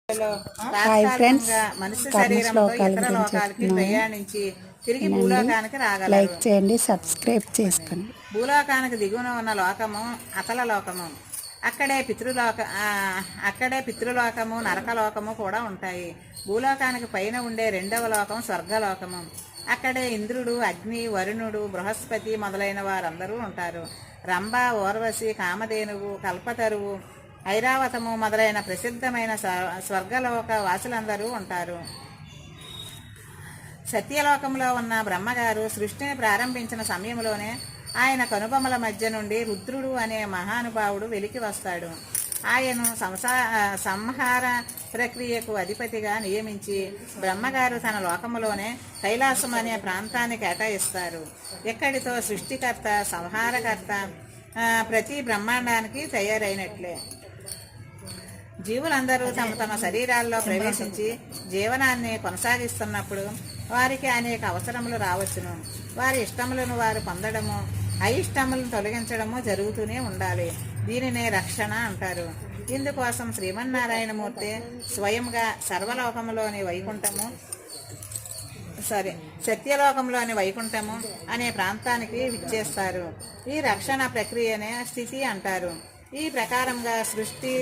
Hi friends, మనిషి కర్మ శరీరంలో శ్లోకాల ఇతర గురించి లోకాలకి ప్రయాణించి తిరిగి చెప్తున్నాను. భూలోకానికి రాగలరు. లైక్ చేయండి, సబ్స్క్రైబ్ చేసుకోండి. భూలోకానికి దిగువన ఉన్న లోకము అతల లోకము. అక్కడే పితృలోకము, నరకలోకము కూడా ఉంటాయి. భూలోకానికి పైన ఉండే రెండవ లోకం స్వర్గలోకము. అక్కడే ఇంద్రుడు, అగ్ని, వరుణుడు, బృహస్పతి మొదలైన వారందరూ ఉంటారు. రంభ, ఊర్వశి, కామధేనువు, కల్పతరువు, ఐరావతము మొదలైన ప్రసిద్ధమైన స్వర్గలోక వాసులందరూ ఉంటారు. సత్యలోకంలో ఉన్న బ్రహ్మగారు సృష్టిని ప్రారంభించిన సమయంలోనే ఆయన కనుబొమ్మల మధ్య నుండి రుద్రుడు అనే మహానుభావుడు వెలికి వస్తాడు. ఆయను సంహార ప్రక్రియకు అధిపతిగా నియమించి బ్రహ్మగారు తన లోకములోనే కైలాసం అనే ప్రాంతాన్ని కేటాయిస్తారు. ఎక్కడితో సృష్టికర్త, సంహారకర్త ప్రతి బ్రహ్మాండానికి తయారైనట్లే. జీవులందరూ తమ తమ శరీరాల్లో ప్రవేశించి జీవనాన్ని కొనసాగిస్తున్నప్పుడు వారికి అనేక అవసరములు రావచ్చును. వారి ఇష్టములను వారు పొందడము, అయిష్టములను తొలగించడము జరుగుతూనే ఉండాలి. దీనినే రక్షణ అంటారు. ఇందుకోసం శ్రీమన్నారాయణమూర్తి స్వయంగా సత్యలోకంలోని వైకుంఠము అనే ప్రాంతానికి విచ్చేస్తారు. ఈ రక్షణ ప్రక్రియనే స్థితి అంటారు. ఈ ప్రకారంగా సృష్టి,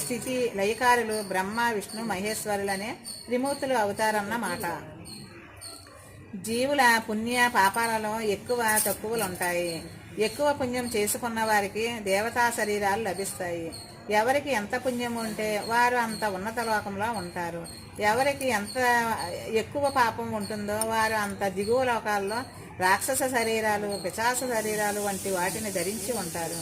స్థితి, లయకారులు బ్రహ్మ, విష్ణు, మహేశ్వరులనే త్రిమూర్తులు అవుతారన్నమాట. జీవుల పుణ్య పాపాలలో ఎక్కువ తక్కువలు ఉంటాయి. ఎక్కువ పుణ్యం చేసుకున్న వారికి దేవతా శరీరాలు లభిస్తాయి. ఎవరికి ఎంత పుణ్యం ఉంటే వారు అంత ఉన్నత లోకంలో ఉంటారు. ఎవరికి ఎంత ఎక్కువ పాపం ఉంటుందో వారు అంత దిగువ లోకాల్లో రాక్షస శరీరాలు, పిశాచ శరీరాలు వంటి వాటిని ధరించి ఉంటారు.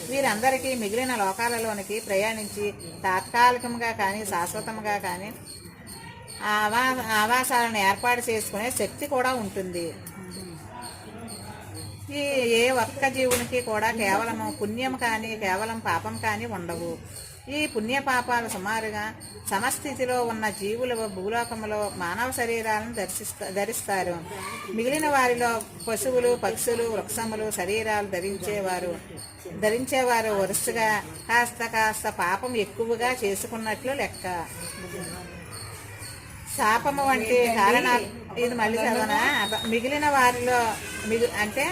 వీరందరికీ మిగిలిన లోకాలలోనికి ప్రయాణించి తాత్కాలికంగా కానీ శాశ్వతంగా కానీ ఆవాసాలను ఏర్పాటు చేసుకునే శక్తి కూడా ఉంటుంది. ఏ ఒక్క జీవునికి కూడా కేవలం పుణ్యం కానీ కేవలం పాపం కానీ ఉండవు. ఈ పుణ్య పాపాలు సుమారుగా సమస్థితిలో ఉన్న జీవుల భూలోకంలో మానవ శరీరాలను ధరిస్తారు. మిగిలిన వారిలో పశువులు, పక్షులు, వృక్షములు శరీరాలు ధరించేవారు వరుసగా కాస్త పాపం ఎక్కువగా చేసుకున్నట్లు లెక్క. శాపము వంటి కారణాలు ఇది మళ్ళీ చదవనా? మిగిలిన వారిలో అంటే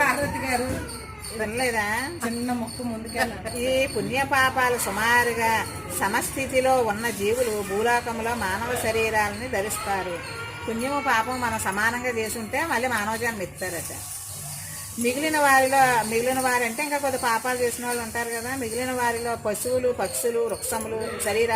భారతి గారు వినలేదా? చిన్న ముక్కు ముందుకెళ్ళ. ఈ పుణ్యపాపాలు సుమారుగా సమస్థితిలో ఉన్న జీవులు భూలోకంలో మానవ శరీరాలని ధరిస్తారు. పుణ్యము పాపం మనం సమానంగా చేసుంటే మళ్ళీ మానవ జన్మ ఇస్తారట. మిగిలిన వారంటే ఇంకా కొద్ది పాపాలు చేసిన వాళ్ళు ఉంటారు కదా. మిగిలిన వారిలో పశువులు, పక్షులు, వృక్షములు శరీరాలు